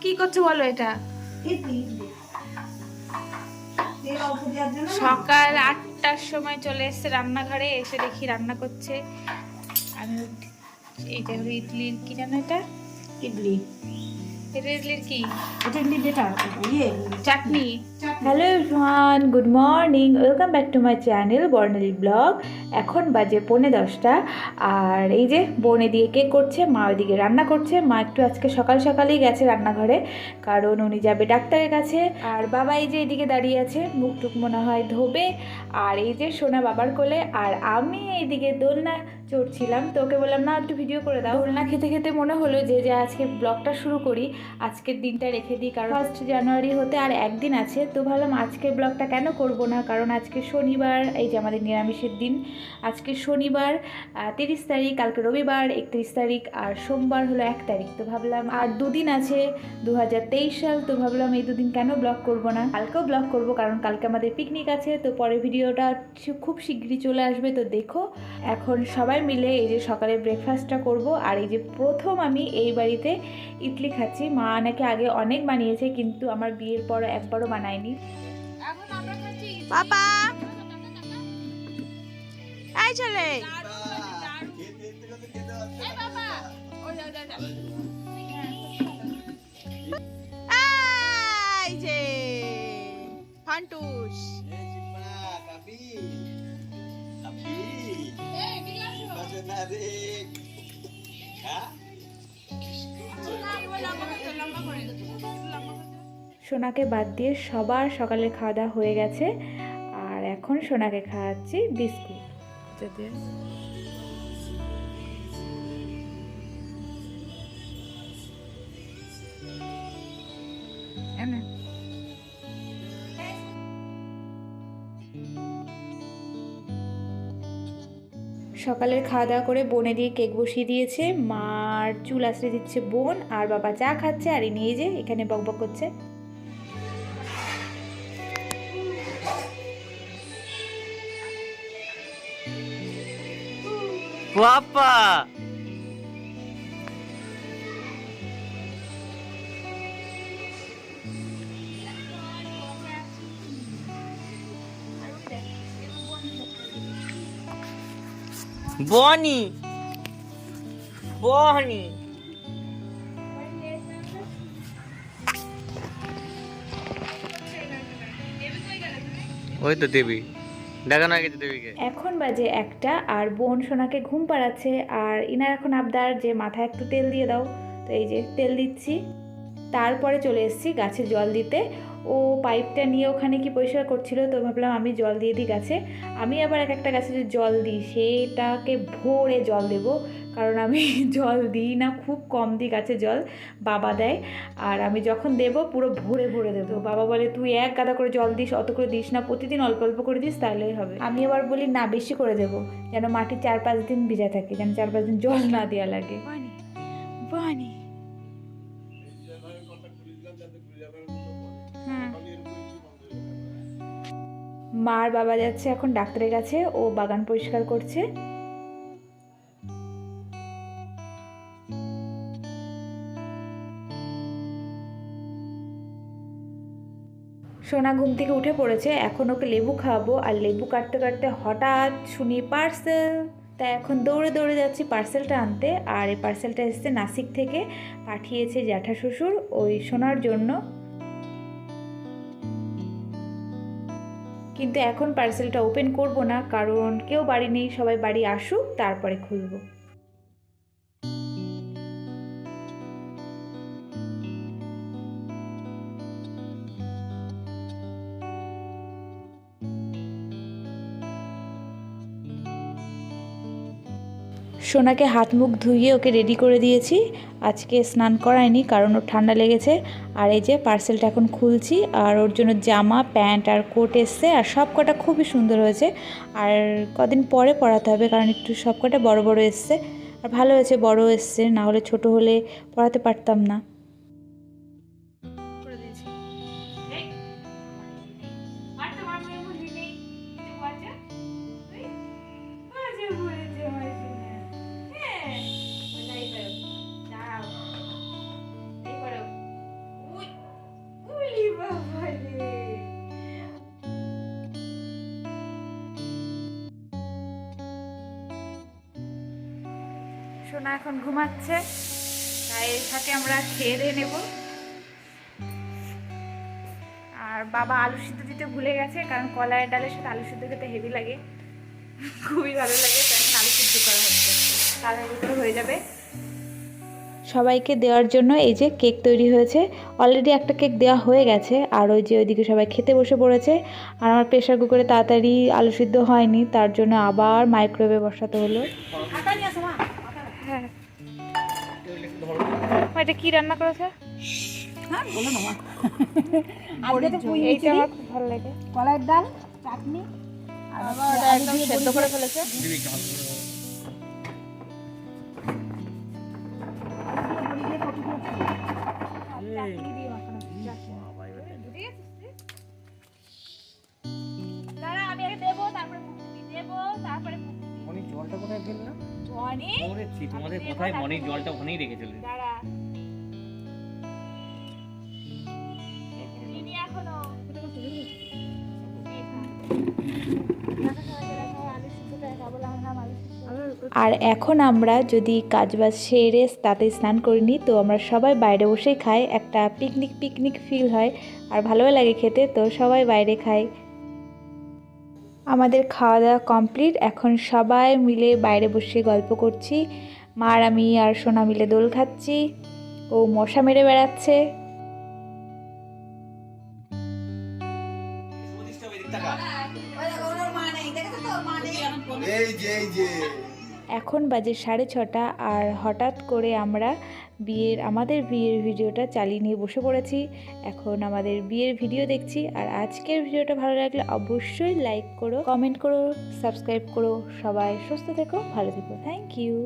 কি করছো বলো এটা? সকাল 8টার সময় চলে এসছে রান্নাঘরে, এসে দেখি রান্না করছে। আমি এইটা হলো ইডলির, কি জানো এটা? ইডলি। এটা ইডলির কি? এটা ইডলি যেটা chutney. Hello everyone, good morning, welcome back to my channel Barnali blog. এখন বাজে 10:45 আর এই যে বোন এদিকে কেক করছে, মা ওইদিকে রান্না করছে। মা একটু আজকে সকাল সকালেই গেছে রান্নাঘরে, কারণ উনি যাবে ডাক্তারের কাছে। আর বাবা এই যে এদিকে দাঁড়িয়ে আছে, মুখ টুক মনে হয় ধোবে। আর এই যে সোনা বাবার কোলে, আর আমি এইদিকে দোলনা চড়ছিলাম। তো ওকে বললাম না একটু ভিডিও করে দাও। দোলনা খেতে খেতে মনে হলো যে আজকে ব্লগটা শুরু করি, আজকের দিনটা রেখে দিই, কারণ 1 জানুয়ারি হতে আর একদিন আছে। তো ভাবলাম আজকের ব্লগটা কেন করব না, কারণ আজকে শনিবার, এই যে আমাদের নিরামিষের দিন। আজকে শনিবার 30 তারিখ, কালকে রবিবার 31 তারিখ, আর সোমবার হলো 1 তারিখ। তো ভাবলাম আর দুদিন আছে 2023 সাল, তো ভাবলাম এই দুদিন কেন ব্লগ করব না, কালকেও ব্লগ করব, কারণ কালকে আমাদের পিকনিক আছে। তো পরের ভিডিওটা খুব শীঘ্রই চলে আসবে, তো দেখো। এখন সবাই মিলে এই যে সকালে ব্রেকফাস্টটা করব। আর এই যে প্রথম আমি এই বাড়িতে ইডলি খাচ্ছি। মা নাকি আগে অনেক বানিয়েছে, কিন্তু আমার বিয়ের পর একবারও বানায়নি। এখন আমরা খাচ্ছি পাপা এই চলে এই বাবা, ওই যা যা যা। এই যে ফান্টুস এই এদিকে আসো। না, এবার লম্বা করে দাও, লম্বা করে দাও, লম্বা করে দাও। সোনাকে বাদ দিয়ে সবার সকালের খাওয়া দাওয়া হয়ে গেছে, আর এখন সোনাকে খাওয়াচ্ছি বিস্কুট। এনে সকালের খাওয়া দাওয়া করে বোনে দিয়ে কেক বসিয়ে দিয়েছে, মার চুল আশ্রে দিচ্ছে বোন, আর বাবা চা খাচ্ছে, আর ইনি এই যে এখানে বকবক করছে। পাপা বনি বনি ওই তো দেবী দেখানো গেছে দেবীকে। এখন বাজে 1টা, আর বোন সোনাকে ঘুম পাড়াচ্ছে, আর ইনার এখন আবদার যে মাথায় একটু তেল দিয়ে দাও। তো এই যে তেল দিচ্ছি। তারপরে চলে এসেছি গাছে জল দিতে। ও পাইপটা নিয়ে ওখানে কি পরিষ্কার করছিল, তো ভাবলাম আমি জল দিয়ে দিই গাছে। আমি আবার একটা গাছে যে জল দিই সেটাকে ভরে জল দেব, কারণ আমি জল দিই না, খুব কম দিই গাছে জল, বাবা দেয়। আর আমি যখন দেব পুরো ভরে ভরে দেবো। বাবা বলে তুই এক গাদা করে জল দিস, অত করে দিস না, প্রতিদিন অল্প অল্প করে দিস, তাহলেই হবে। আমি আবার বলি না, বেশি করে দেবো, যেন মাটি 4-5 দিন ভিজা থাকে, যেন 4-5 দিন জল না দেওয়া লাগে। বনি বনি। মার বাবা যাচ্ছে এখন ডাক্তারের কাছে, ও বাগান পরিষ্কার করছে। সোনা ঘুম থেকে উঠে পড়েছে, এখন ওকে লেবু খাওয়াবো। আর লেবু কাটতে কাটতে হঠাৎ শুনি পার্সেল, তাই এখন দৌড়ে দৌড়ে যাচ্ছি পার্সেলটা আনতে। আর এই পার্সেলটা এসছে নাসিক থেকে, পাঠিয়েছে জ্যাঠা শ্বশুর ওই সোনার জন্য। কিন্তু এখন পার্সেলটা ওপেন করব না, কারণ কেউ বাড়ি নেই, সবাই বাড়ি আসুক তারপরে খুলব। সোনাকে হাত মুখ ধুইয়ে ওকে রেডি করে দিয়েছি। আজকে স্নান করায়নি, কারণ ওর ঠান্ডা লেগেছে। আর এই যে পার্সেলটা এখন খুলছি, আর ওর জন্য জামা প্যান্ট আর কোট এসছে, আর সব কটা খুবই সুন্দর হয়েছে। আর কদিন পরে পরাতে হবে, কারণ একটু সব কটা বড় বড় এসছে। আর ভালো হয়েছে বড় এসছে, না হলে ছোট হলে পরাতে পারতাম না। করে দিয়েছি। এই আর তো আমার মনে নেই কিছু বাজে তুই বাজে বলেছে আমার সোনা। হ্যাঁ বাজাই দাও দাঁড়াও। সোনা এখন ঘুমাচ্ছে, তাই এর সাথে আমরা খেয়ে দিয়ে নেব। আর বাবা আলু সিদ্ধ দিতে ভুলে গেছে, কারণ কলাইয়ের ডালের সাথে আলু সিদ্ধ খেতে হেভি লাগে, খুবই ভালো লাগে। তো এখন আলু সিদ্ধ করা হচ্ছে, তাহলে ভিতরে হয়ে যাবে। সবাইকে দেওয়ার জন্য এই যে কেক তৈরি হয়েছে। অলরেডি একটা কেক দেওয়া হয়ে গেছে, আর ওই যে ওইদিকে সবাই খেতে বসে পড়েছে। আর আমার প্রেশার কুকারে তাড়াতাড়ি আলু সিদ্ধ হয়নি, তার জন্য আবার মাইক্রোওয়েভে বসাতে হলো। হ্যাঁ, এটা কি রান্না করেছে? হ্যাঁ বলো না মা। আজকে তো পুঁই এইটা মিচড়ি, আমার খুব ভালো লাগে। কলাইয়ের ডাল, চাটনি আর বাবা ওটা একদম সেদ্ধ করে ফেলেছে। দাঁড়া, আমি আগে দেবো, তারপরে মুখ দিবি, দেবো, তারপরে মুখ দিবি। মনি জলটা কোথায় ফেললাম? জনি, ওরেছি তোমাদের আমি কোথায় দেবো, মনি তারপরে জলটা ওখানেই রেখে চলে দাঁড়া, দিদি এখনো। এই খা। রাখা সবাইকে রাখা, আলু সিদ্ধটা খাবো, লাগাম আলু সিদ্ধ। আর এখন আমরা যদি কাজবাজ সেরে তাতে স্নান করিনি, তো আমরা সবাই বাইরে বসেই খাই। একটা পিকনিক পিকনিক ফিল হয়, আর ভালোও লাগে খেতে, তো সবাই বাইরে খাই। আমাদের খাওয়া দাওয়া কমপ্লিট, এখন সবাই মিলে বাইরে বসে গল্প করছি। মা আর আমি আর সোনা মিলে দোল খাচ্ছি, ও মশা মেরে বেড়াচ্ছে। এখন বাজে 6:30, আর হঠাৎ করে আমরা আমাদের বিয়ের ভিডিওটা চালিয়ে নিয়ে বসে পড়েছি। এখন আমাদের বিয়ের ভিডিও দেখছি। আর আজকের ভিডিওটা ভালো লাগলে অবশ্যই লাইক করো, কমেন্ট করো, সাবস্ক্রাইব করো। সবাই সুস্থ থেকো, ভালো থেকো। Thank you.